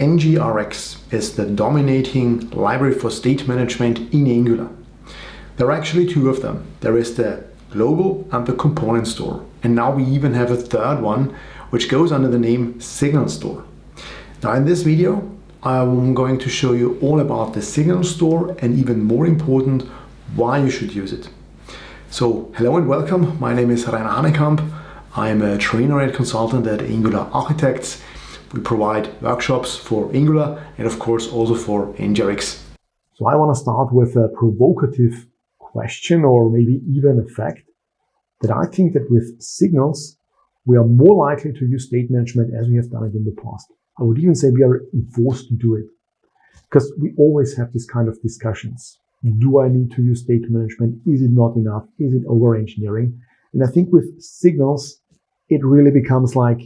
NgRx is the dominating library for state management in Angular. There are actually two of them. There is the Global and the Component Store. And now we even have a third one, which goes under the name Signal Store. Now in this video, I'm going to show you all about the Signal Store and even more important, why you should use it. So hello and welcome. My name is Rainer Hanekamp. I'm a trainer and consultant at Angular Architects. We provide workshops for Angular and of course also for NgRx. So I want to start with a provocative question or maybe even a fact that I think that with signals, we are more likely to use state management as we have done it in the past. I would even say we are forced to do it because we always have this kind of discussions. Do I need to use state management? Is it not enough? Is it over engineering? And I think with signals, it really becomes like,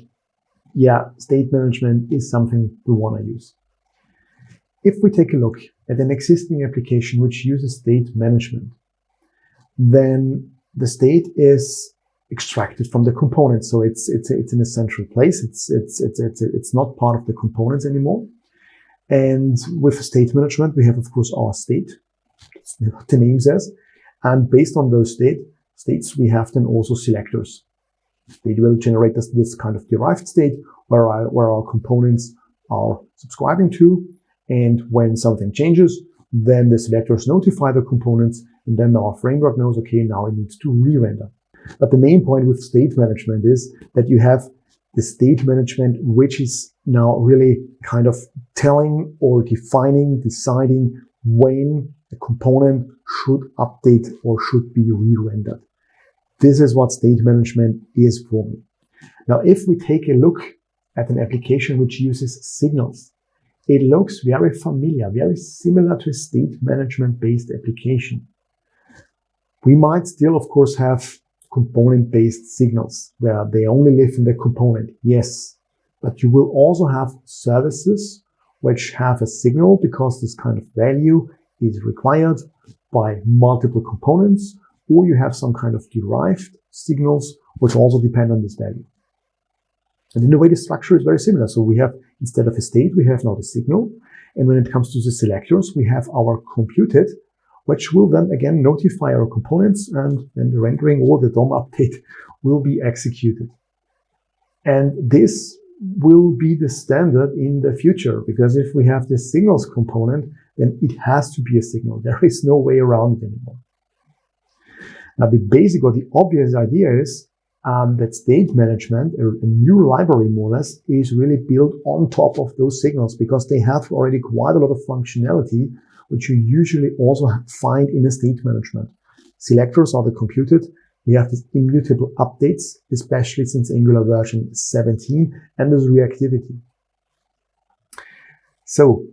yeah, state management is something we want to use. If we take a look at an existing application which uses state management, then the state is extracted from the components. So it's in a central place. It's not part of the components anymore. And with state management, we have, of course, our state. It's what the name says. And based on those states, we have then also selectors. They will generate this kind of derived state where our components are subscribing to. And when something changes, then the selectors notify the components, and then our framework knows, okay, now it needs to re-render. But the main point with state management is that you have the state management, which is now really kind of telling or deciding when a component should update or should be re-rendered. This is what state management is for me. Now, if we take a look at an application which uses signals, it looks very familiar, very similar to a state management-based application. We might still, of course, have component-based signals where they only live in the component. Yes, but you will also have services which have a signal because this kind of value is required by multiple components, or you have some kind of derived signals which also depend on this value. And in a way, the structure is very similar. So we have, instead of a state, we have now the signal. And when it comes to the selectors, we have our computed, which will then again notify our components, and then the rendering or the DOM update will be executed. And this will be the standard in the future, because if we have the signals component, then it has to be a signal. There is no way around it anymore. Now, the basic or the obvious idea is that state management, a new library more or less, is really built on top of those signals because they have already quite a lot of functionality, which you usually also find in a state management. Selectors are the computed. We have these immutable updates, especially since Angular version 17, and there's reactivity. So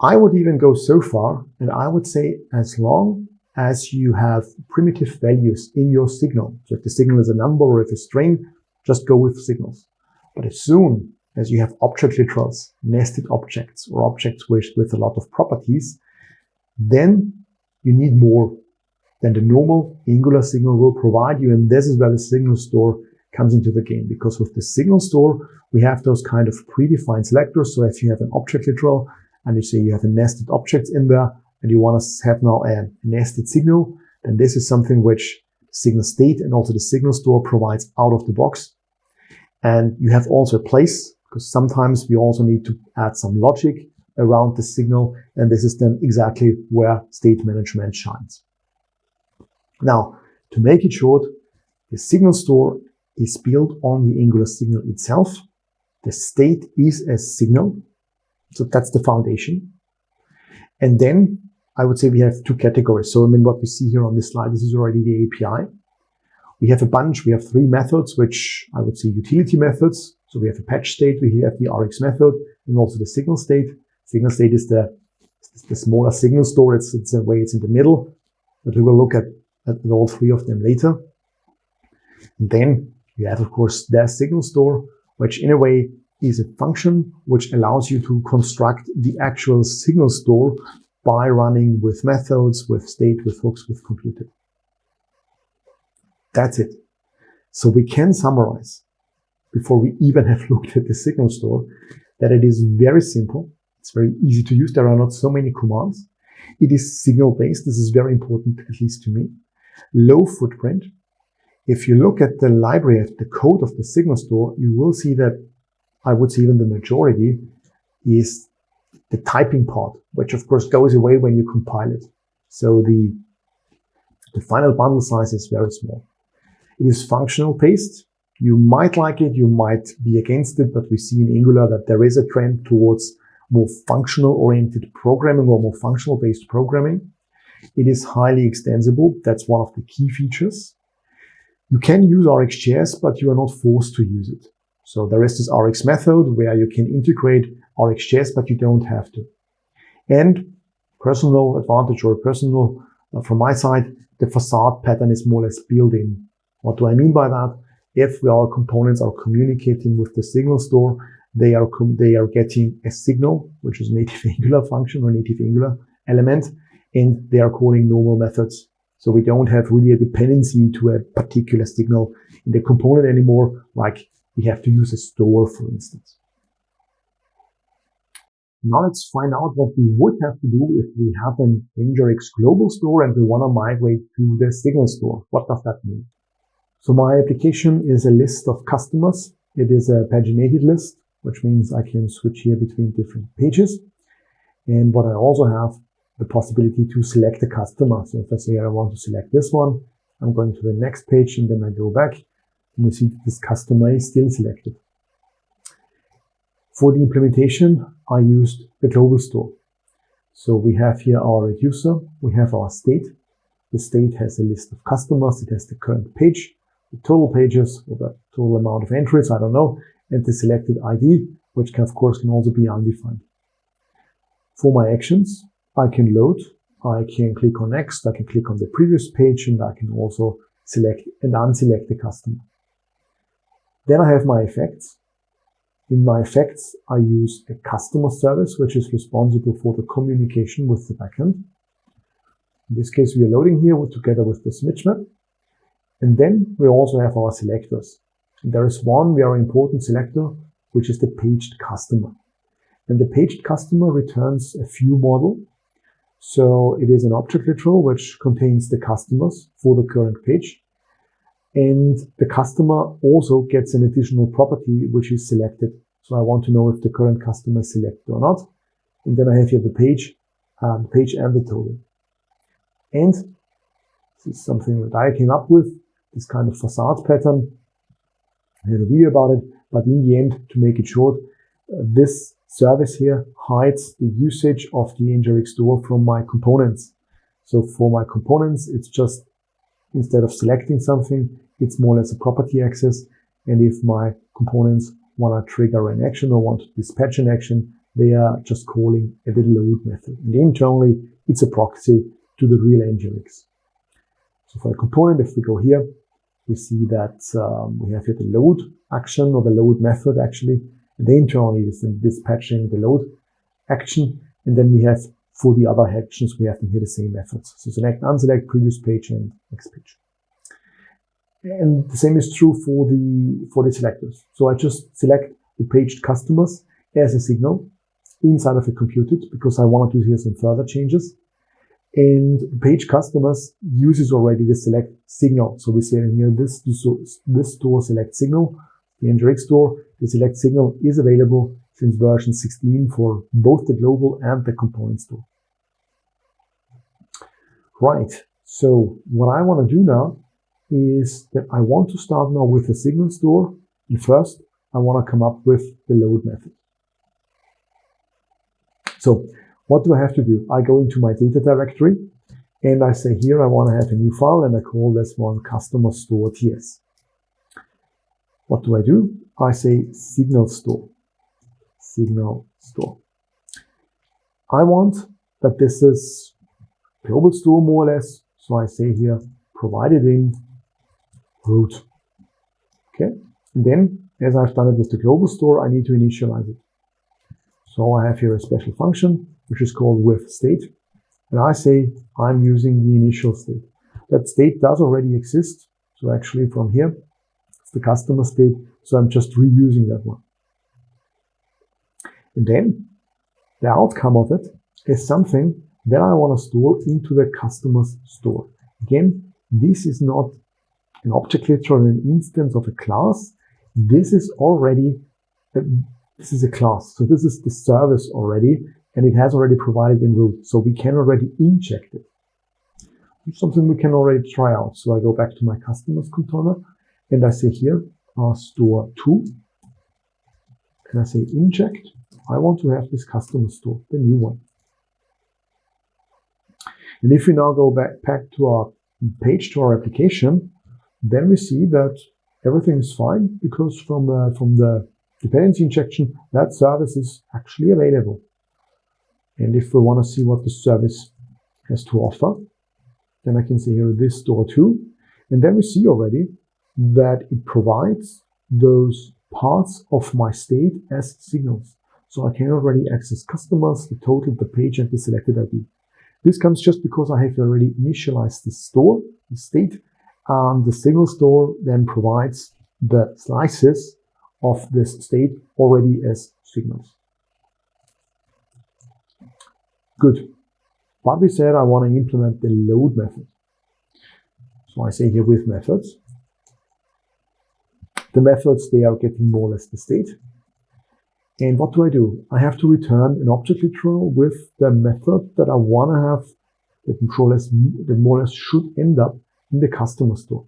I would even go so far, and I would say as long as you have primitive values in your signal. So if the signal is a number or if a string, just go with signals. But as soon as you have object literals, nested objects, or objects with a lot of properties, then you need more than the normal Angular signal will provide you. And this is where the Signal Store comes into the game. Because with the Signal Store, we have those kind of predefined selectors. So if you have an object literal and you say you have a nested objects in there, and you want to have now a nested signal, then this is something which Signal State and also the Signal Store provides out of the box. And you have also a place, because sometimes we also need to add some logic around the signal, and this is then exactly where state management shines. Now, to make it short, the Signal Store is built on the Angular signal itself. The state is a signal, so that's the foundation. And then I would say we have two categories. So I mean, what we see here on this slide, this is already the API. We have a bunch. We have three methods, which I would say utility methods. So we have a patch state, we have the rxMethod, and also the signal state. Signal state is the smaller Signal Store. It's a way it's in the middle, but we will look at all three of them later. And then you have, of course, the Signal Store, which in a way is a function which allows you to construct the actual Signal Store by running with methods, with state, with hooks, with computed. That's it. So we can summarize before we even have looked at the Signal Store, that it is very simple. It's very easy to use. There are not so many commands. It is signal-based. This is very important, at least to me. Low footprint. If you look at the library, at the code of the Signal Store, you will see that I would say even the majority is the typing part, which of course goes away when you compile it. So the final bundle size is very small. It is functional based. You might like it, you might be against it, but we see in Angular that there is a trend towards more functional oriented programming or more functional based programming. It is highly extensible. That's one of the key features. You can use rxJS, but you are not forced to use it. So there is this rxMethod where you can integrate rxJS, but you don't have to. And personal advantage or personal from my side, the facade pattern is more or less built in. What do I mean by that? If our components are communicating with the Signal Store, they are getting a signal, which is native Angular function or native Angular element, and they are calling normal methods. So we don't have really a dependency to a particular signal in the component anymore, like we have to use a store, for instance. Now let's find out what we would have to do if we have an NgRx Global Store and we want to migrate to the Signal Store. What does that mean? So my application is a list of customers. It is a paginated list, which means I can switch here between different pages. And what I also have the possibility to select a customer. So if I say I want to select this one, I'm going to the next page and then I go back and you see that this customer is still selected. For the implementation, I used the Global Store. So we have here our reducer, we have our state. The state has a list of customers, it has the current page, the total pages, or the total amount of entries, I don't know, and the selected ID, which can, of course, can also be undefined. For my actions, I can load, I can click on next, I can click on the previous page, and I can also select and unselect the customer. Then I have my effects. In my effects, I use a customer service, which is responsible for the communication with the backend. In this case, we are loading here together with the switch map. And then we also have our selectors. And there is one very important selector, which is the paged customer. And the paged customer returns a view model. So it is an object literal, which contains the customers for the current page. And the customer also gets an additional property, which is selected. So I want to know if the current customer is selected or not. And then I have here the page and the total. And this is something that I came up with, this kind of facade pattern. I had a video about it, but in the end, to make it short, this service here hides the usage of the NgRx Store from my components. So for my components, it's just, instead of selecting something, it's more or less a property access. And if my components want to trigger an action or want to dispatch an action, they are just calling a little load method. And internally, it's a proxy to the real NgRx. So for the component, if we go here, we see that we have here the load action or the load method actually. And internally is dispatching the load action. And then we have, for the other actions, we have in here the same methods. So select, unselect, previous page, and next page. And the same is true for the selectors. So I just select the paged customers as a signal inside of a computed because I want to do here some further changes. And page customers uses already the select signal. So we say in here this store select signal, the NgRx Store, the select signal is available since version 16 for both the global and the component store. Right. So what I want to do now is that I want to start now with the Signal Store. And first, I want to come up with the load method. So what do I have to do? I go into my data directory and I say here I want to have a new file and I call this one customer store TS. What do I do? I say Signal Store. Signal Store. I want that this is Global Store more or less. So I say here provided in root. Okay. And then as I've done it with the Global Store, I need to initialize it. So I have here a special function which is called with state. And I say I'm using the initial state. That state does already exist. So actually from here, it's the customer state. So I'm just reusing that one. And then the outcome of it is something that I want to store into the customer's store. Again, this is not an object literal, an instance of a class. This is already, this is a class. So this is the service already, and it has already provided in root. So we can already inject it. It's something we can already try out. So I go back to my customers container and I say here, store to, and I say inject. I want to have this customer store, the new one. And if we now go back to our page, to our application, then we see that everything is fine because from the dependency injection, that service is actually available. And if we want to see what the service has to offer, then I can say here this store too. And then we see already that it provides those parts of my state as signals. So I can already access customers, the total, the page, and the selected ID. This comes just because I have already initialized the store, the state, and the signal store then provides the slices of this state already as signals. Good. But we said I want to implement the load method. So I say here with methods. The methods, they are getting more or less the state. And what do? I have to return an object literal with the method that I want to have that more or less should end up in the customer store.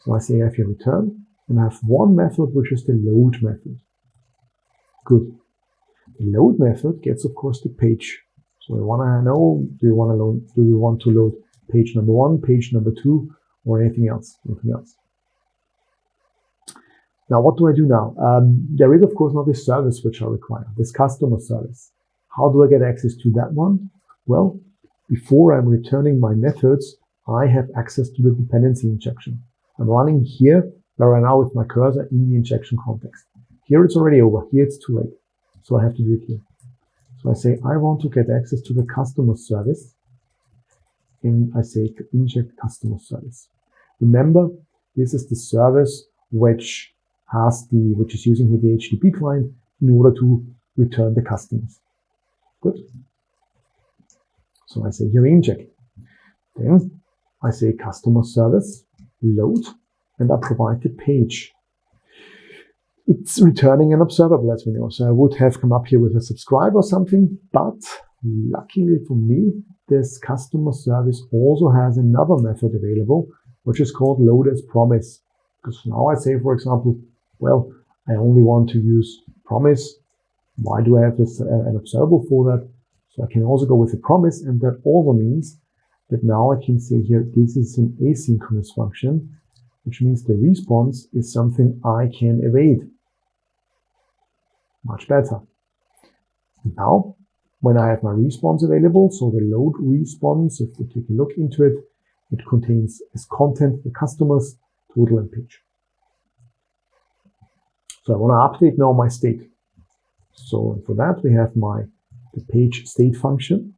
So I say I have here return, and I have one method, which is the load method. Good. The load method gets, of course, the page. So I want to know, do you want to load page number 1, page number 2, or anything else? Now, what do I do now? There is, of course, now this service which I require, this customer service. How do I get access to that one? Well, before I'm returning my methods, I have access to the dependency injection. I'm running here, where I now with my cursor in the injection context. Here it's already over. Here it's too late. So I have to do it here. So I say I want to get access to the customer service, and I say inject customer service. Remember, this is the service which is using here the HTTP client in order to return the customers. Good. So I say here inject. Then I say customer service load, and I provide the page. It's returning an observable, as we know. So I would have come up here with a subscribe or something, but luckily for me, this customer service also has another method available, which is called load as promise. Because now I say, for example, well, I only want to use promise. Why do I have an observable for that? So I can also go with a promise, and that also means that now I can say here, this is an asynchronous function, which means the response is something I can evade. Much better. Now, when I have my response available, so the load response, if we take a look into it, it contains as content the customers, total, and page. So I want to update now my state. So for that, we have the page state function.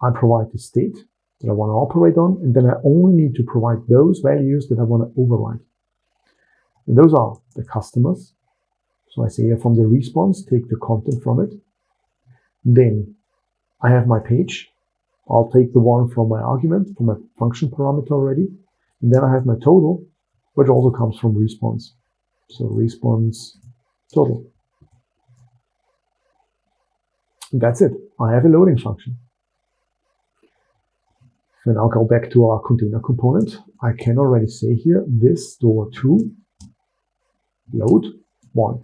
I provide the state that I want to operate on, and then I only need to provide those values that I want to override. And those are the customers. So I say here from the response, take the content from it. Then I have my page. I'll take the one from my argument, from my function parameter already. And then I have my total, which also comes from response. So response total. And that's it. I have a loading function. If we now go back to our container component, I can already say here, this store to load 1.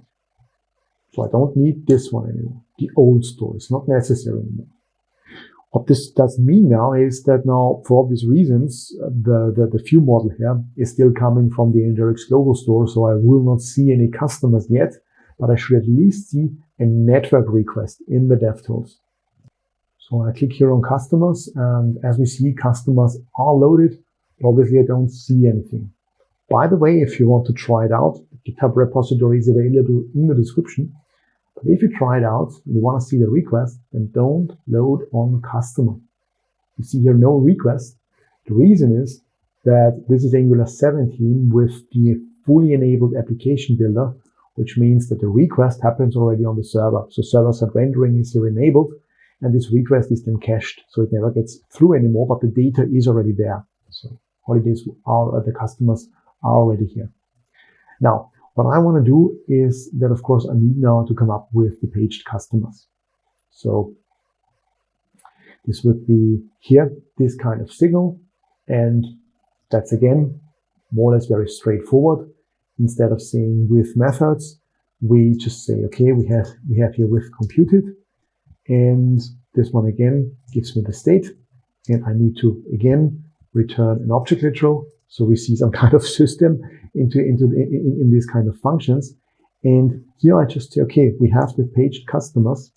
So I don't need this one anymore. The old store is not necessary anymore. What this does mean now is that now, for obvious reasons, the view model here is still coming from the NgRx Global Store, so I will not see any customers yet, but I should at least see a network request in the DevTools. So I click here on customers, and as we see, customers are loaded, but obviously I don't see anything. By the way, if you want to try it out, the GitHub repository is available in the description. But if you try it out and you want to see the request, then don't load on customer. You see here no request. The reason is that this is Angular 17 with the fully enabled application builder, which means that the request happens already on the server. So server-side rendering is here enabled, and this request is then cached, so it never gets through anymore, but the data is already there. So holidays are, the customers are already here. Now, what I want to do is that, of course, I need now to come up with the paged customers. So this would be here, this kind of signal, and that's again more or less very straightforward. Instead of saying with methods, we just say, okay, we have here with computed, and this one again gives me the state, and I need to again return an object literal, so we see some kind of system in these kind of functions. And here I just say, okay, we have the paged customers,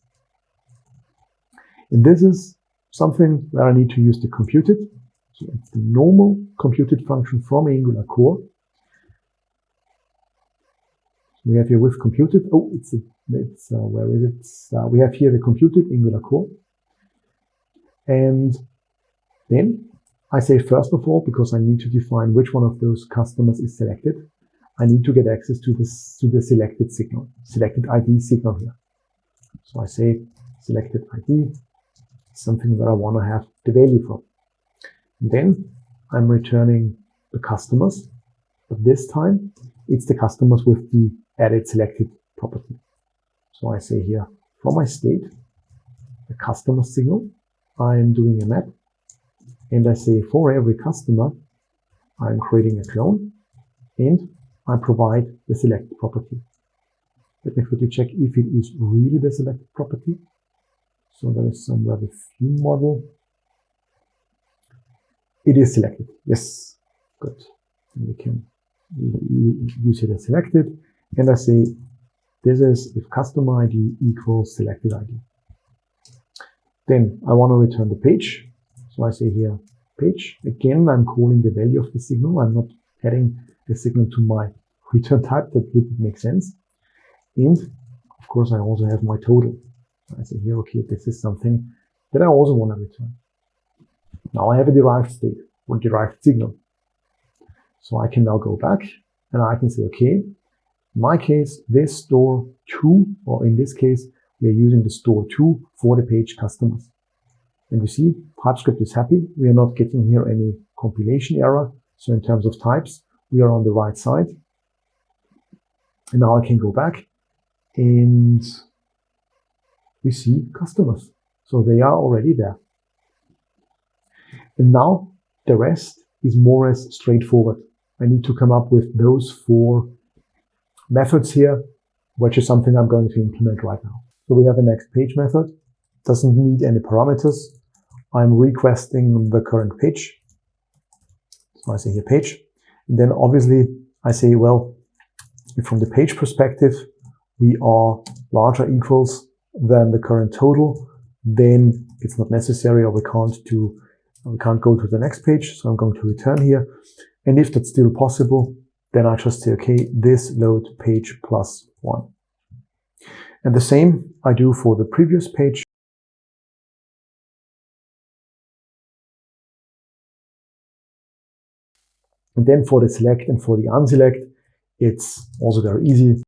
and this is something where I need to use the computed. So it's the normal computed function from Angular core. We have here with computed. Oh, where is it? We have here the computed Angular core. And then I say, first of all, because I need to define which one of those customers is selected, I need to get access to the selected signal, selected ID signal here. So I say selected ID, something that I want to have the value from. And then I'm returning the customers, but this time it's the customers with the added selected property. So I say here from my state, the customer signal, I'm doing a map, and I say for every customer, I'm creating a clone, and I provide the selected property. Let me quickly check if it is really the selected property. So there is somewhere the view model. It is selected. Yes, good. And we can use it as selected. And I say this is if customer ID equals selected ID. Then I want to return the page. So I say here page. Again, I'm calling the value of the signal. I'm not adding the signal to my return type. That wouldn't make sense. And of course, I also have my total. I say here, okay, this is something that I also want to return. Now I have a derived state or derived signal. So I can now go back and I can say, okay, in my case, this store 2, or in this case, we are using the store 2 for the page customers. And we see TypeScript is happy. We are not getting here any compilation error. So in terms of types, we are on the right side. And now I can go back and we see customers. So they are already there. And now the rest is more or less straightforward. I need to come up with those 4 methods here, which is something I'm going to implement right now. So we have a next page method. Doesn't need any parameters. I'm requesting the current page. So I say here page. And then obviously I say, well, if from the page perspective, we are larger equals than the current total, then it's not necessary, or we can't go to the next page. So I'm going to return here. And if that's still possible, then I just say, okay, this load page plus 1. And the same I do for the previous page. And then for the select and for the unselect, it's also very easy.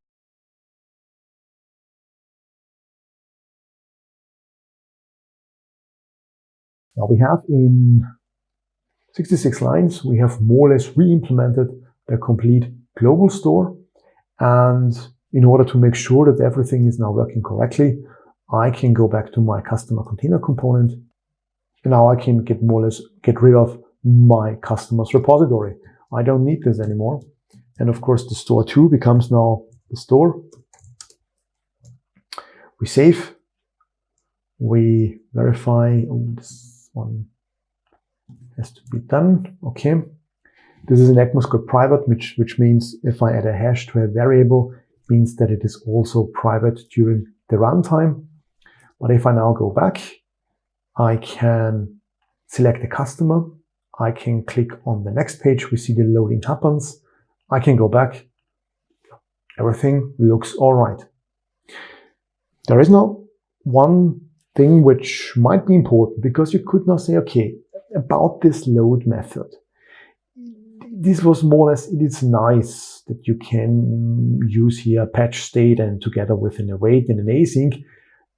Now we have in 66 lines, we have more or less re-implemented the complete global store. And in order to make sure that everything is now working correctly, I can go back to my customer container component. And now I can more or less get rid of my customer's repository. I don't need this anymore. And of course, the store 2 becomes now the store. We save. We verify. Oh, this one has to be done. Okay. This is an ECMAScript private, which means if I add a hash to a variable, it means that it is also private during the runtime. But if I now go back, I can select the customer. I can click on the next page. We see the loading happens. I can go back. Everything looks all right. There is now one thing which might be important, because you could now say, okay, about this load method. this was more or less, it is nice that you can use here patch state and together with an await and an async,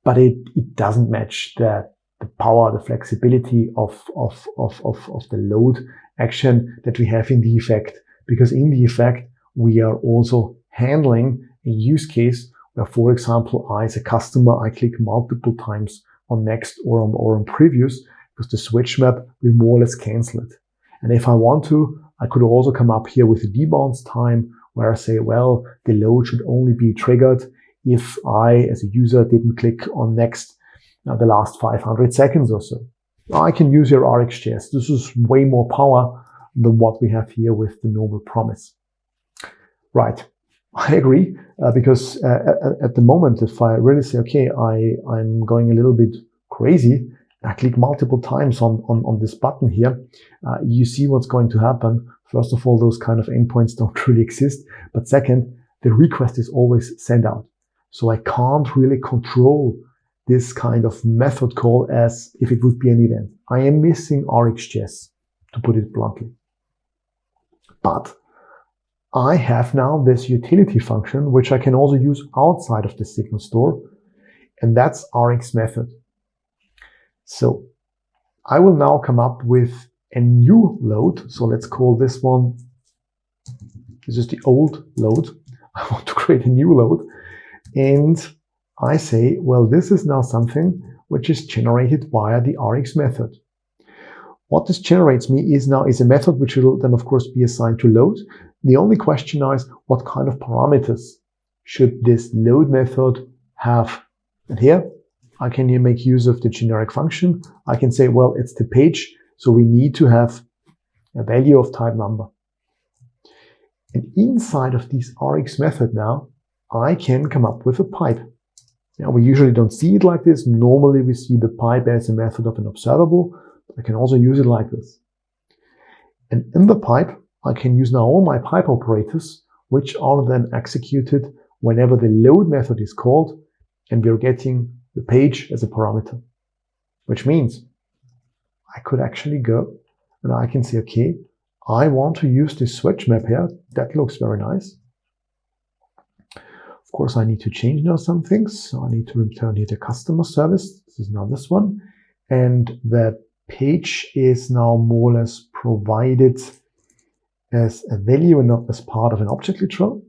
but it doesn't match the power, the flexibility of the load action that we have in the effect. Because in the effect, we are also handling a use case where, for example, I as a customer, I click multiple times on next or on previous, because the switch map will more or less cancel it. And if I want to, I could also come up here with a debounce time where I say, well, the load should only be triggered if I, as a user, didn't click on next the last 500 seconds or so. I can use your RxJS. This is way more power than what we have here with the normal promise. Right, I agree, because at the moment, if I really say, okay, I'm going a little bit crazy, I click multiple times on this button here, you see what's going to happen. First of all, those kind of endpoints don't really exist. But second, the request is always sent out. So I can't really control this kind of method call as if it would be an event. I am missing RxJS, to put it bluntly. But I have now this utility function, which I can also use outside of the Signal Store, and that's rxMethod. So I will now come up with a new load. So let's call this one, this is the old load. I want to create a new load. And I say, well, this is now something which is generated via the rxMethod. What this generates me is a method which will then, of course, be assigned to load. The only question now is what kind of parameters should this load method have? And here I can here make use of the generic function. I can say, well, it's the page, so we need to have a value of type number. And inside of this rxMethod now, I can come up with a pipe. Now, we usually don't see it like this. Normally, we see the pipe as a method of an observable. But I can also use it like this. And in the pipe, I can use now all my pipe operators, which are then executed whenever the load method is called, and we're getting the page as a parameter. Which means I could actually go and I can say, okay, I want to use this switch map here. That looks very nice. Of course, I need to change now some things. So I need to return here the customer service. This is now this one. And the page is now more or less provided as a value and not as part of an object literal.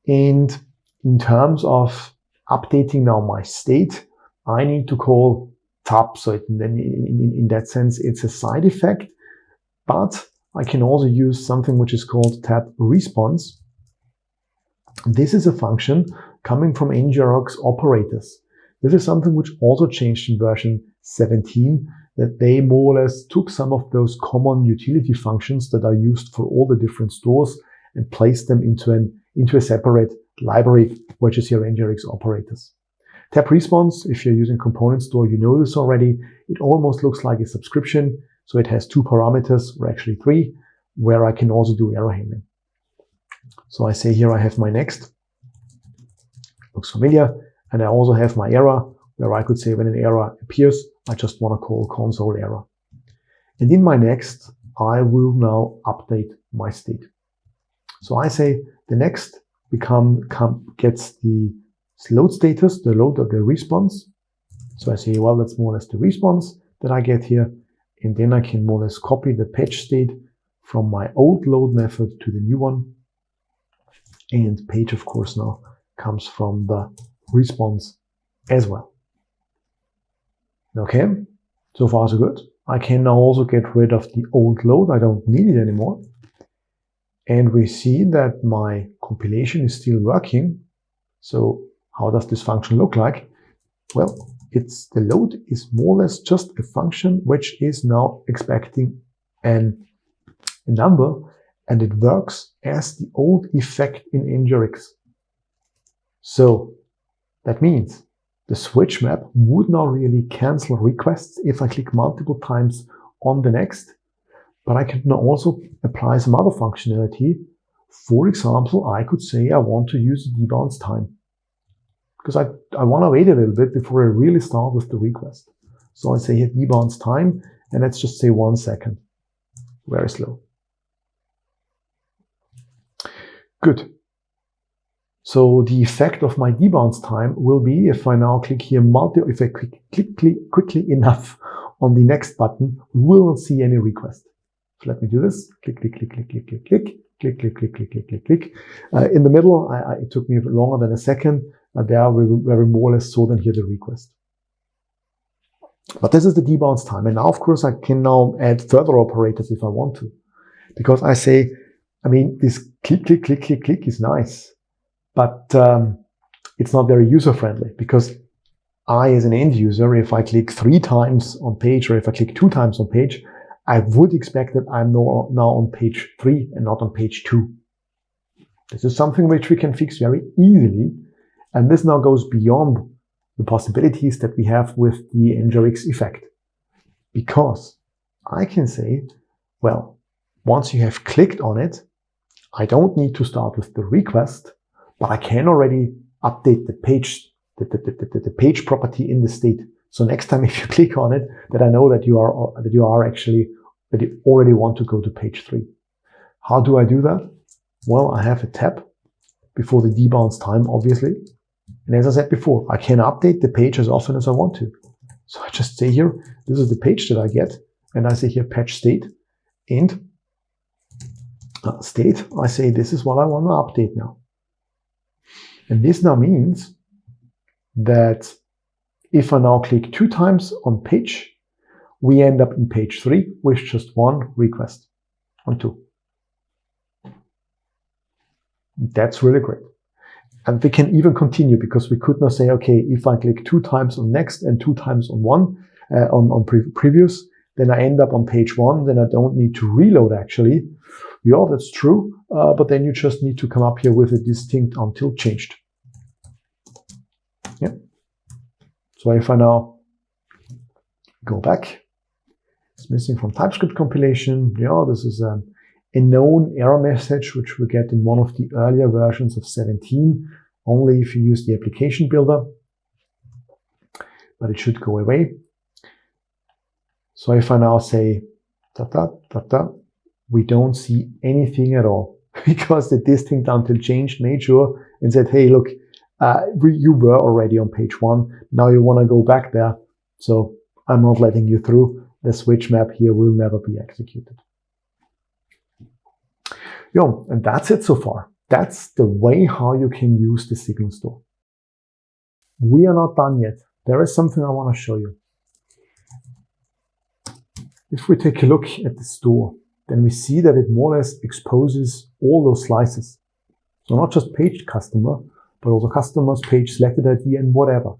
And in terms of updating now my state, I need to call tab. So in that sense, it's a side effect, but I can also use something which is called tab response. This is a function coming from NgRx operators. This is something which also changed in version 17, that they more or less took some of those common utility functions that are used for all the different stores and placed them into a separate library, which is here NgRx operators. Tab response, if you're using component store, you know this already. It almost looks like a subscription. So it has two parameters, or actually three, where I can also do error handling. So I say here I have my next, looks familiar, and I also have my error, where I could say when an error appears, I just want to call console error. And in my next, I will now update my state. So I say the next gets the load status, the load of the response. So I say, well, that's more or less the response that I get here. And then I can more or less copy the patch state from my old load method to the new one. And page, of course, now comes from the response as well. Okay, so far so good. I can now also get rid of the old load. I don't need it anymore. And we see that my compilation is still working. So how does this function look like? Well, the load is more or less just a function which is now expecting a number, and it works as the old effect in NgRx. So that means the switch map would now really cancel requests if I click multiple times on the next, but I could now also apply some other functionality. For example, I could say I want to use debounce time, because I want to wait a little bit before I really start with the request. So I say here debounce time, and let's just say 1 second. Very slow. Good. So the effect of my debounce time will be if I now click here if I click quickly enough on the next button, we will not see any request. So let me do this. Click, click, click, click, click, click, click, click, click, click, click, click, click, click. In the middle, it took me longer than a second. There we more or less saw then here the request. But this is the debounce time. And now, of course, I can now add further operators if I want to. Because I say, I mean, this click, click, click, click, click is nice. But it's not very user-friendly, because I, as an end user, if I click 3 times on page, or if I click 2 times on page, I would expect that I'm now on page 3 and not on page 2. This is something which we can fix very easily. And this now goes beyond the possibilities that we have with the NgRx effect. Because I can say, well, once you have clicked on it, I don't need to start with the request, but I can already update the page, the page property in the state. So next time if you click on it, that I know that you already want to go to page 3. How do I do that? Well, I have a tab before the debounce time, obviously. And as I said before, I can update the page as often as I want to. So I just say here, this is the page that I get. And I say here, patch state. And state, I say, this is what I want to update now. And this now means that if I now click 2 times on page, we end up in page 3 with just 1 request on 2. That's really great. And we can even continue, because we could now say, okay, if I click 2 times on next and 2 times on previous, then I end up on page 1, then I don't need to reload actually. Yeah, that's true. But then you just need to come up here with a distinct until changed. Yeah. So if I now go back, it's missing from TypeScript compilation. Yeah, this is a known error message, which we get in one of the earlier versions of 17, only if you use the application builder. But it should go away. So if I now say, we don't see anything at all, because the distinct until changed made sure and said, hey, look, you were already on page 1. Now you want to go back there. So I'm not letting you through. The switch map here will never be executed. Yeah, and that's it so far. That's the way how you can use the Signal Store. We are not done yet. There is something I want to show you. If we take a look at the store, then we see that it more or less exposes all those slices. So not just page customer, but also customers, page selected ID, and whatever.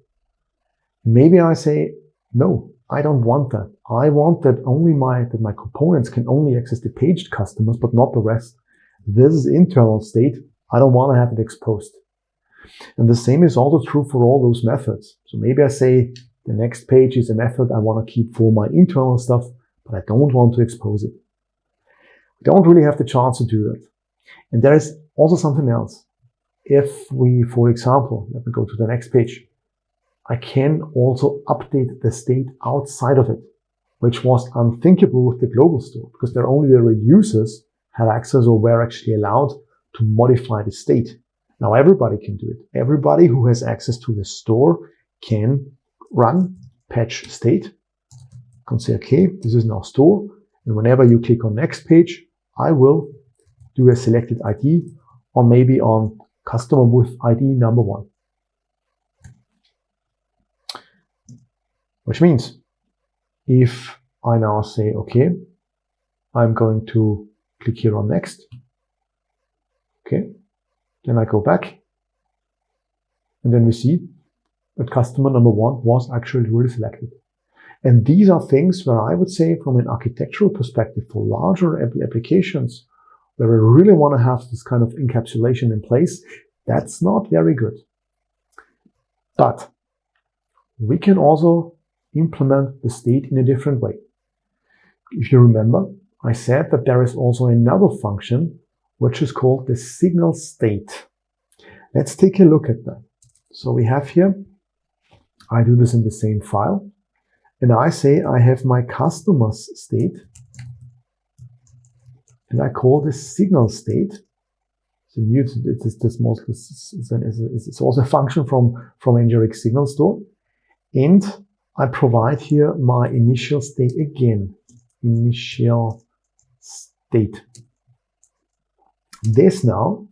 Maybe I say, no, I don't want that. I want that that my components can only access the paged customers, but not the rest. This is internal state. I don't want to have it exposed. And the same is also true for all those methods. So maybe I say the next page is a method I want to keep for my internal stuff, but I don't want to expose it. We don't really have the chance to do that. And there is also something else. If we, for example, let me go to the next page, I can also update the state outside of it, which was unthinkable with the global store, because there only the users had access or were actually allowed to modify the state. Now everybody can do it. Everybody who has access to the store can run patch state. You can say, okay, this is now store. And whenever you click on next page, I will do a selected ID, or maybe on customer with ID number 1. Which means if I now say, okay, I'm going to click here on next. Okay. Then I go back. And then we see that customer number 1 was actually really selected. And these are things where I would say from an architectural perspective for larger applications, where we really want to have this kind of encapsulation in place, that's not very good. But we can also implement the state in a different way. If you remember, I said that there is also another function which is called the signal state. Let's take a look at that. So we have here, I do this in the same file, and I say I have my customer's state, and I call this signal state. So it's also a function from NgRx Signal Store. And I provide here my initial state again. Initial state. This now,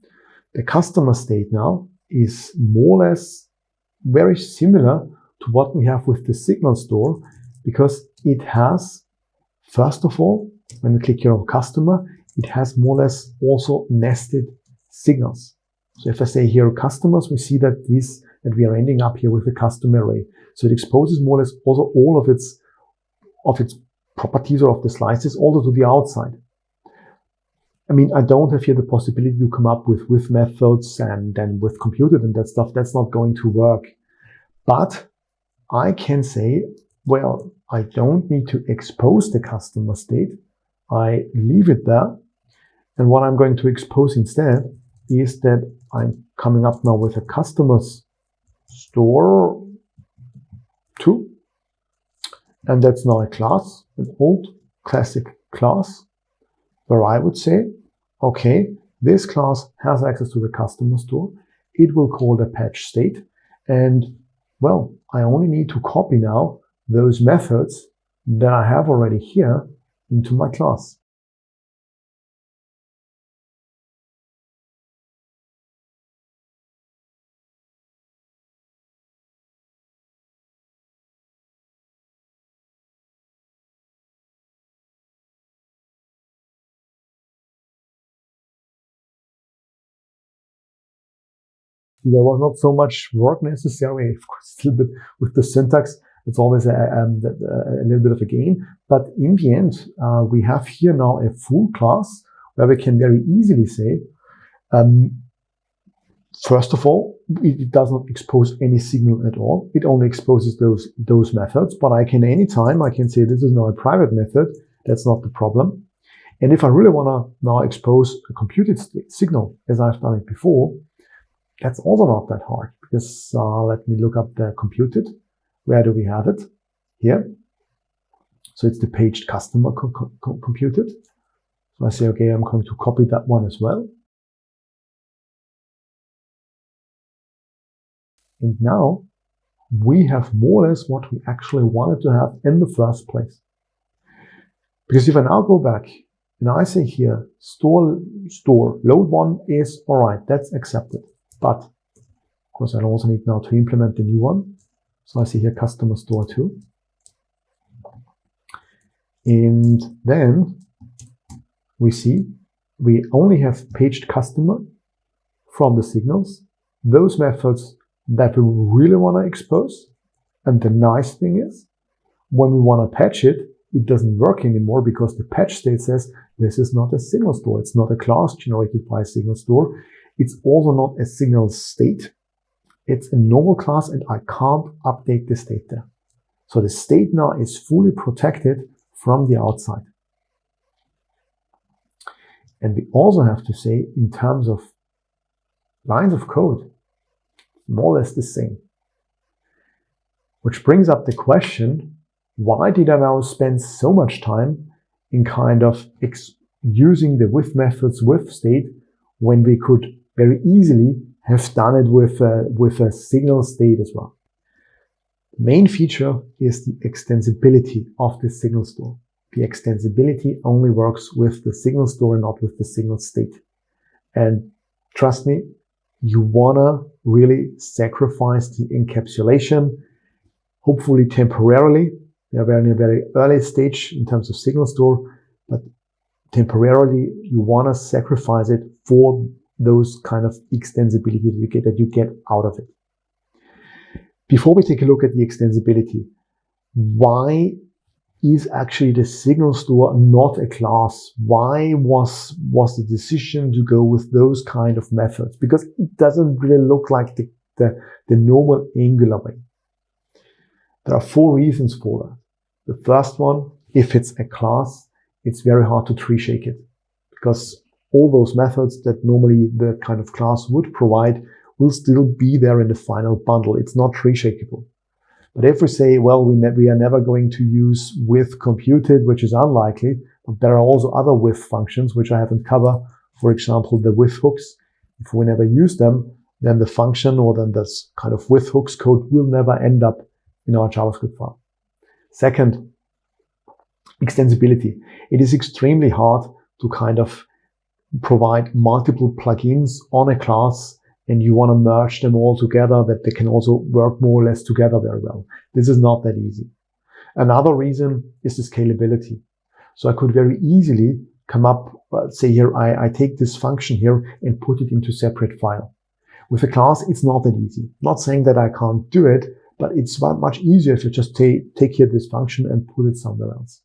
the customer state now, is more or less very similar to what we have with the Signal Store, because it has, first of all, when we click here on customer, it has more or less also nested signals. So if I say here customers, we see that we are ending up here with a custom array. So it exposes more or less also all of its properties or of the slices also to the outside. I mean, I don't have here the possibility to come up with methods and then with computed and that stuff. That's not going to work. But I can say, well, I don't need to expose the customer state. I leave it there. And what I'm going to expose instead is that I'm coming up now with a customer's store 2. And that's now a class, an old classic class, where I would say, okay, this class has access to the customer store. It will call the patch state. And well, I only need to copy now those methods that I have already here into my class. There was not so much work necessary. Of course, a little bit with the syntax. It's always a little bit of a game. But in the end, we have here now a full class where we can very easily say, first of all, it does not expose any signal at all. It only exposes those methods. But anytime I can say this is now a private method. That's not the problem. And if I really want to now expose a computed signal, as I've done it before, that's also not that hard, because let me look up the computed. Where do we have it? Here. So it's the paged customer computed. So I say, okay, I'm going to copy that one as well. And now we have more or less what we actually wanted to have in the first place. Because if I now go back and I say here, store load 1 is all right, that's accepted. But of course, I also need now to implement the new one. So I see here customer store 2. And then we see we only have paged customer from the signals, those methods that we really want to expose. And the nice thing is, when we want to patch it, it doesn't work anymore, because the patch state says this is not a signal store. It's not a class generated by a signal store. It's also not a signal state. It's a normal class, and I can't update the state there. So the state now is fully protected from the outside. And we also have to say, in terms of lines of code, more or less the same. Which brings up the question, why did I now spend so much time in kind of using the with methods with state when we could very easily have done it with a signal state as well? The main feature is the extensibility of the signal store. The extensibility only works with the signal store and not with the signal state. And trust me, you wanna really sacrifice the encapsulation, hopefully temporarily. We are in a very early stage in terms of signal store, but temporarily you wanna sacrifice it for those kind of extensibility that you get out of it. Before we take a look at the extensibility, why is actually the signal store not a class? Why was the decision to go with those kind of methods? Because it doesn't really look like the normal Angular way. There are 4 reasons for that. The first one, if it's a class, it's very hard to tree shake it, because all those methods that normally the kind of class would provide will still be there in the final bundle. It's not tree shakeable. But if we say, well, we are never going to use with computed, which is unlikely, but there are also other with functions which I haven't covered, for example, the with hooks, If we never use them, then the function or then this kind of with hooks code will never end up in our JavaScript file. Second, extensibility. It is extremely hard to kind of provide multiple plugins on a class and you want to merge them all together that they can also work more or less together very well. This is not that easy. Another reason is the scalability. So I could very easily come up, say here, I take this function here and put it into separate file. With a class, it's not that easy. Not saying that I can't do it, but it's much easier if you just take here this function and put it somewhere else.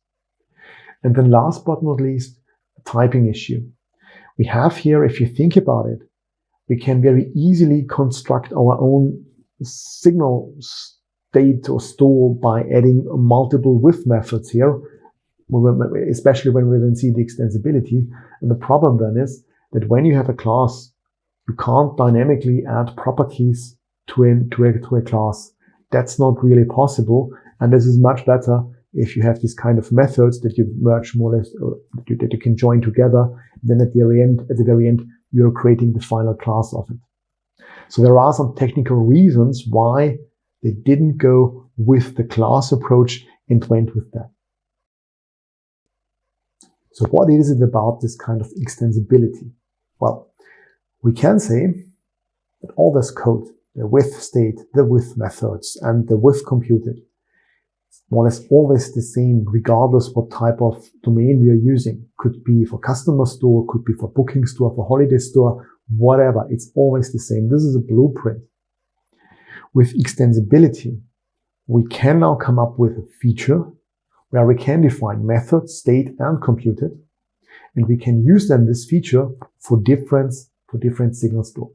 And then last but not least, a typing issue. We have here, if you think about it, we can very easily construct our own signal state or store by adding multiple with methods here, especially when we then see the extensibility. And the problem then is that when you have a class, you can't dynamically add properties to a class. That's not really possible. And this is much better if you have these kind of methods that you merge more or less, that you can join together. Then at the very end, you're creating the final class of it. So there are some technical reasons why they didn't go with the class approach and went with that. So what is it about this kind of extensibility? Well, we can say that all this code, the with state, the with methods, and the with computed, more or less always the same, regardless what type of domain we are using. Could be for customer store, could be for booking store, for holiday store, whatever. It's always the same. This is a blueprint. With extensibility, we can now come up with a feature where we can define method, state, and computed, and we can use then this feature for different signal store.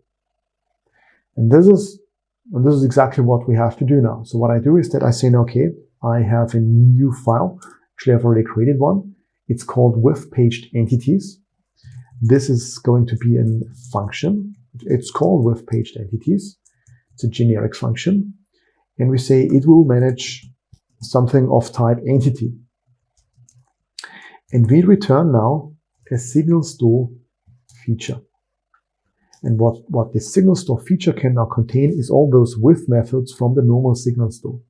And this is exactly what we have to do now. So what I do is that I say, okay, I have a new file. Actually, I've already created one. It's called with paged entities. This is going to be a function. It's called with paged entities. It's a generic function. And we say it will manage something of type entity. And we return now a signal store feature. And what this signal store feature can now contain is all those with methods from the normal signal store.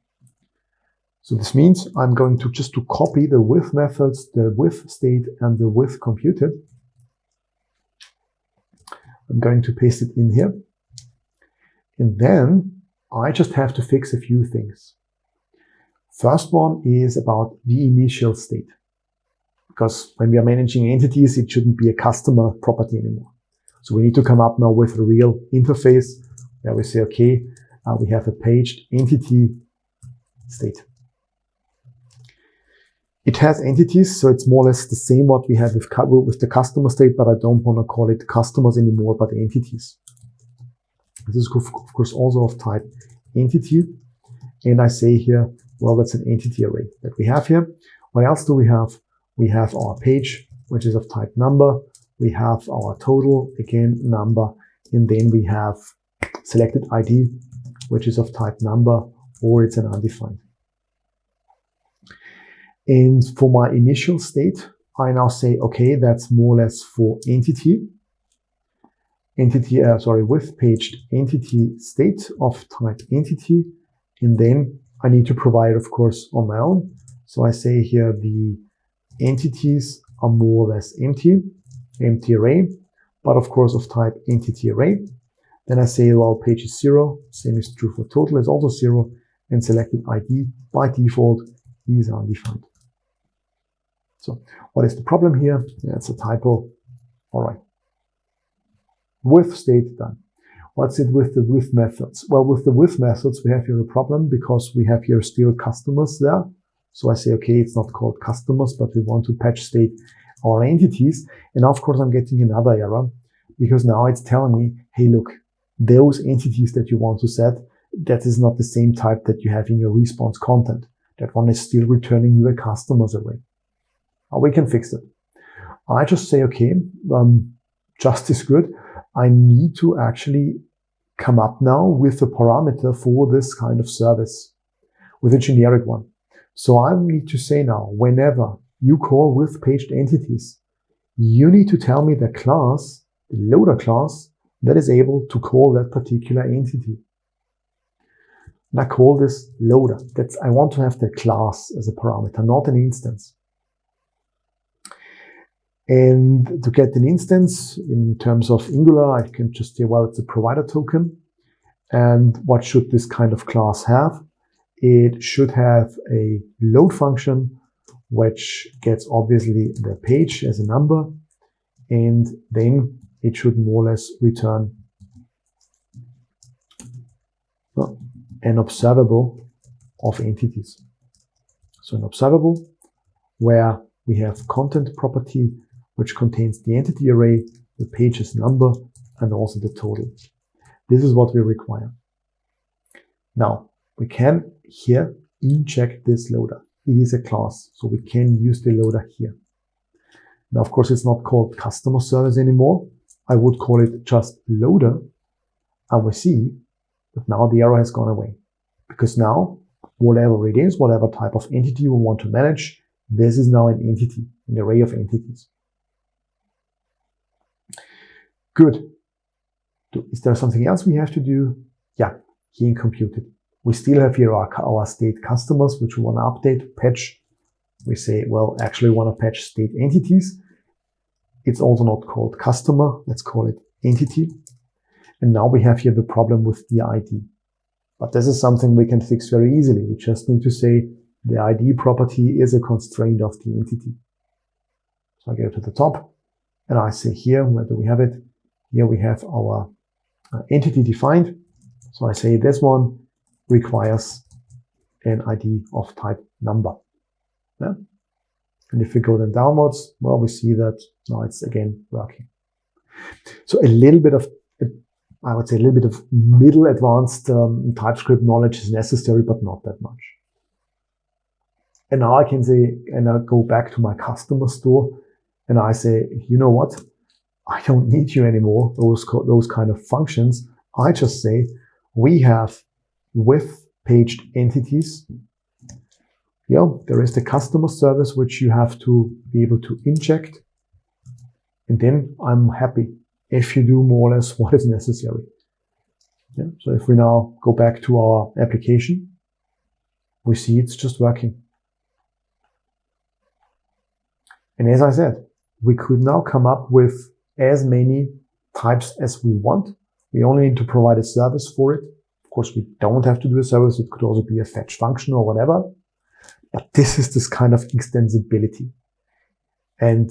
So this means I'm going to just to copy the with methods, the with state, and the with computed. I'm going to paste it in here. And then I just have to fix a few things. First one is about the initial state. Because when we are managing entities, it shouldn't be a customer property anymore. So we need to come up now with a real interface where we say, okay, we have a paged entity state. It has entities, so it's more or less the same what we have with the customer state, but I don't want to call it customers anymore, but entities. This is, of course, also of type entity. And I say here, well, that's an entity array that we have here. What else do we have? We have our page, which is of type number. We have our total, again, number. And then we have selected ID, which is of type number, or it's an undefined. And for my initial state, I now say, okay, that's more or less for with paged entity state of type entity. And then I need to provide, of course, on my own. So I say here the entities are more or less empty array, but of course of type entity array. Then I say, well, page is 0, same is true for total is also 0, and selected ID by default is undefined. So what is the problem here? That's a typo. All right. With state done. What's it with the with methods? Well, with the with methods, we have here a problem because we have here still customers there. So I say, okay, it's not called customers, but we want to patch state our entities. And of course, I'm getting another error because now it's telling me, hey, look, those entities that you want to set, that is not the same type that you have in your response content. That one is still returning you a customers array. We can fix it. I just say, okay, just is good. I need to actually come up now with a parameter for this kind of service with a generic one. So I need to say now, whenever you call with paged entities, you need to tell me the class, the loader class, that is able to call that particular entity. And I call this loader. I want to have the class as a parameter, not an instance. And to get an instance in terms of Angular, I can just say, well, it's a provider token. And what should this kind of class have? It should have a load function, which gets obviously the page as a number. And then it should more or less return an observable of entities. So an observable where we have content property, which contains the entity array, the page's number, and also the total. This is what we require. Now, we can here inject this loader. It is a class, so we can use the loader here. Now, of course, it's not called customer service anymore. I would call it just loader. And we see that now the error has gone away. Because now, whatever it is, whatever type of entity we want to manage, this is now an entity, an array of entities. Good. Is there something else we have to do? Yeah, here in computed. We still have here our state customers, which we want to update, patch. We say, well, actually we want to patch state entities. It's also not called customer. Let's call it entity. And now we have here the problem with the ID. But this is something we can fix very easily. We just need to say the ID property is a constraint of the entity. So I go to the top and I say here, where do we have it? Here we have our entity defined. So I say this one requires an ID of type number. Yeah? And if we go then downwards, well, we see that now it's again working. So a little bit of, I would say a little bit of middle advanced TypeScript knowledge is necessary, but not that much. And now I can say, and I go back to my customer store and I say, you know what? I don't need you anymore, those kind of functions. I just say, we have with paged entities. Yeah, there is the customer service, which you have to be able to inject. And then I'm happy if you do more or less what is necessary. Yeah, so if we now go back to our application, we see it's just working. And as I said, we could now come up with as many types as we want. We only need to provide a service for it. Of course, we don't have to do a service. It could also be a fetch function or whatever. But this is this kind of extensibility. And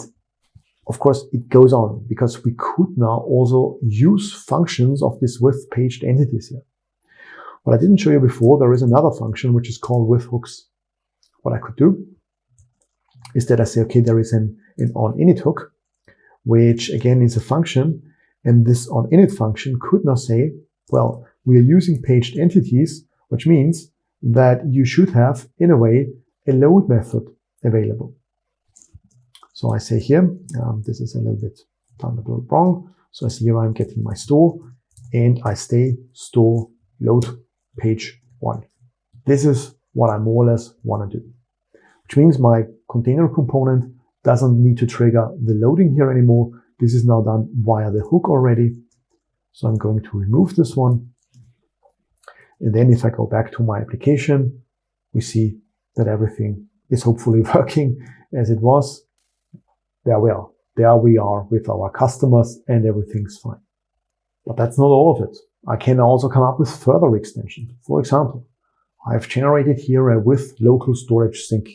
of course, it goes on because we could now also use functions of this with paged entities here. What I didn't show you before, there is another function which is called with hooks. What I could do is that I say, okay, there is an onInit hook, which again is a function. And this onInit function could now say, well, we are using paged entities, which means that you should have, in a way, a load method available. So I say here, this is a little bit done a little wrong. So I see here I'm getting my store and I stay store load page 1. This is what I more or less want to do, which means my container component doesn't need to trigger the loading here anymore. This is now done via the hook already. So I'm going to remove this one. And then if I go back to my application, we see that everything is hopefully working as it was. There we are. There we are with our customers and everything's fine. But that's not all of it. I can also come up with further extensions. For example, I've generated here a with local storage sync.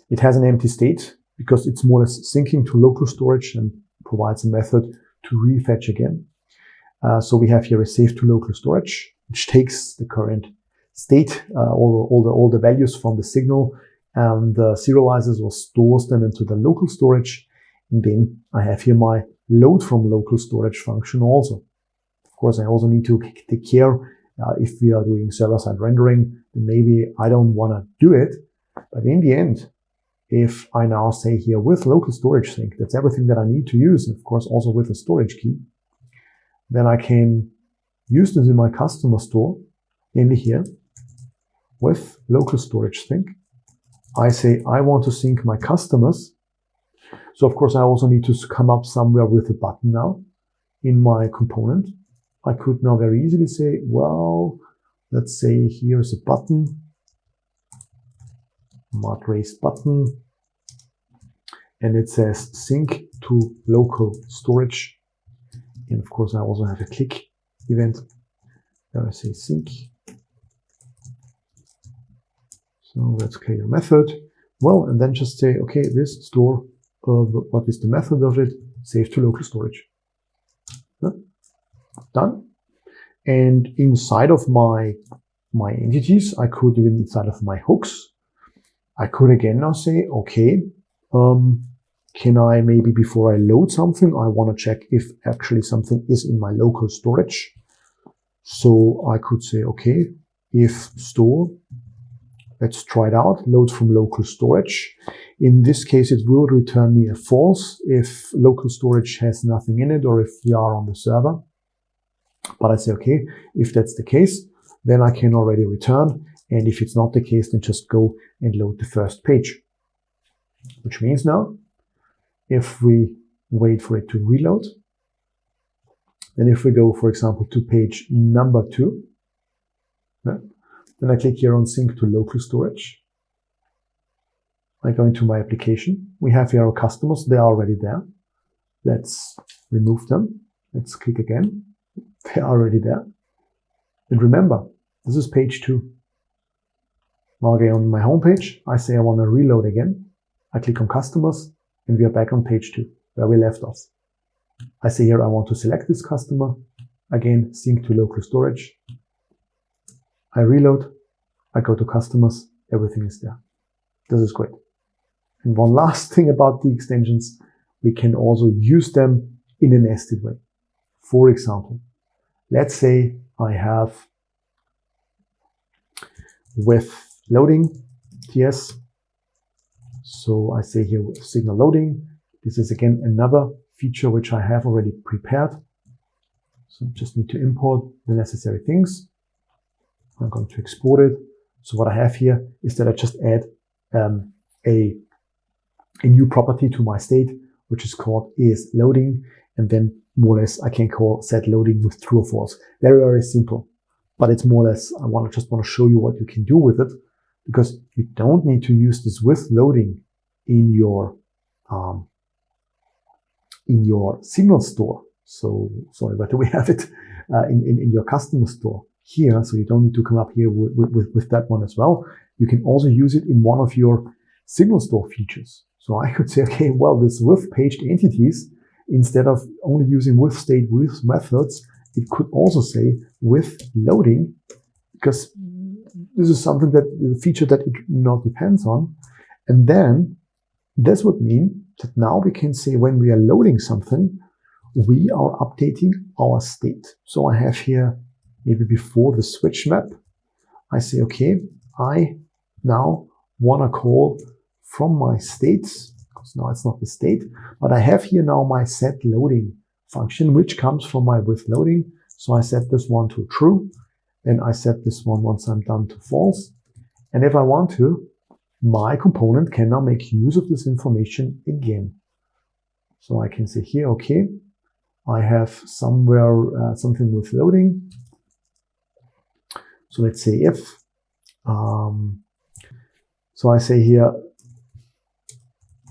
It has an empty state because it's more or less syncing to local storage and provides a method to refetch again. So we have here a save to local storage, which takes the current state, all the values from the signal and serializes or stores them into the local storage. And then I have here my load from local storage function also. Of course, I also need to take care if we are doing server-side rendering, then maybe I don't want to do it. But in the end, if I now say here with local storage sync, that's everything that I need to use, of course, also with a storage key, then I can use this in my customer store, namely here, with local storage sync. I say I want to sync my customers. So of course I also need to come up somewhere with a button now. in my component, I could now very easily say, well, let's say here's a button, mark raised button, and it says sync to local storage. And of course, I also have a click event where I say sync. So let's create a method. Well, and then just say, okay, this store, what is the method of it? Save to local storage. Done. And inside of my entities, I could do it inside of my hooks. I could again now say, okay, can I maybe before I load something, I want to check if actually something is in my local storage. So I could say, okay, if store, let's try it out, load from local storage. In this case, it will return me a false if local storage has nothing in it or if we are on the server. But I say, okay, if that's the case, then I can already return. And if it's not the case, then just go and load the first page. Which means now, if we wait for it to reload, then if we go, for example, to page number 2, then I click here on sync to local storage. I go into my application. We have here our customers. They are already there. Let's remove them. Let's click again. They are already there. And remember, this is page 2. Now again on my home page, I say I want to reload again. I click on customers and we are back on page 2 where we left off. I say here I want to select this customer. Again, sync to local storage. I reload. I go to customers. Everything is there. This is great. And one last thing about the extensions, we can also use them in a nested way. For example, let's say I have with loading TS. So I say here with signal loading. This is again another feature which I have already prepared. So just need to import the necessary things. I'm going to export it. So what I have here is that I just add a new property to my state, which is called is loading. And then more or less I can call set loading with true or false. Very, very simple. But it's more or less, I just want to show you what you can do with it, because you don't need to use this with loading in your signal store. So sorry, where do we have it? In your customer store here. So you don't need to come up here with that one as well. You can also use it in one of your signal store features. So I could say, okay, well, this with paged entities, instead of only using with state with methods, it could also say with loading, because this is something that the feature that it not depends on. And then this would mean that now we can say when we are loading something, we are updating our state. So I have here maybe before the switch map, I say, okay, I now want to call from my states, because now it's not the state, but I have here now my set loading function, which comes from my with loading. So I set this one to true, and I set this one once I'm done to false. And if I want to, my component can now make use of this information again. So I can say here, okay, I have somewhere something with loading. So let's say if, so I say here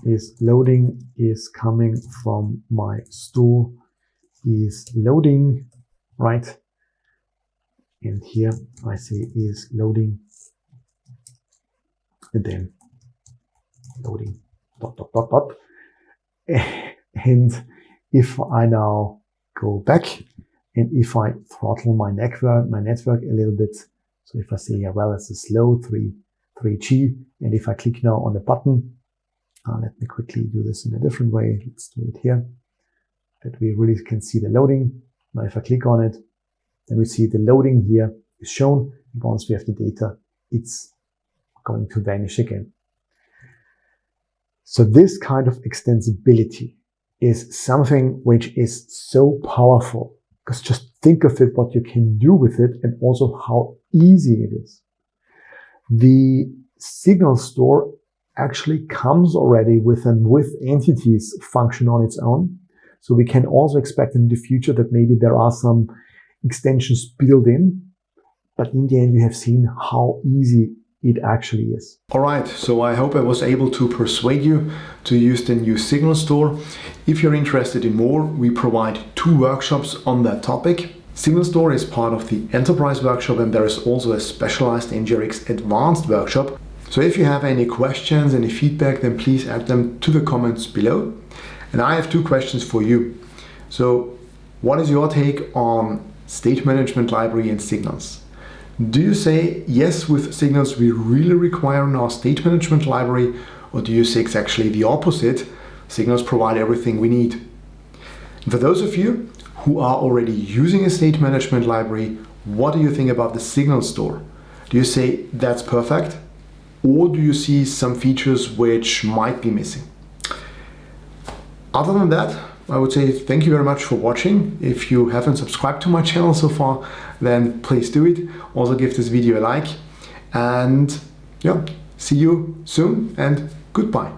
is loading is coming from my store is loading, right? And here I say is loading, and then loading dot dot dot dot. And if I now go back and if I throttle my network a little bit, so if I say, yeah, well, it's a slow 3G, and if I click now on the button, let me quickly do this in a different way. Let's do it here, that we really can see the loading. Now, if I click on it, then we see the loading here is shown. And once we have the data, it's going to vanish again. So this kind of extensibility is something which is so powerful, because just think of it, what you can do with it, and also how easy it is. The Signal Store actually comes already with an with entities function on its own. So we can also expect in the future that maybe there are some extensions built in, but in the end you have seen how easy it actually is. All right, so I hope I was able to persuade you to use the new Signal Store. If you're interested in more, we provide 2 workshops on that topic. Signal Store is part of the Enterprise workshop, and there is also a specialized NgRx Advanced workshop. So if you have any questions, any feedback, then please add them to the comments below. And I have 2 questions for you. So what is your take on state management library and signals? Do you say, yes, with signals we really require in our state management library, or do you say it's actually the opposite? Signals provide everything we need. And for those of you who are already using a state management library, what do you think about the Signal Store? Do you say that's perfect? Or do you see some features which might be missing? Other than that, I would say thank you very much for watching. If you haven't subscribed to my channel so far, then please do it. Also give this video a like. And yeah, see you soon and goodbye.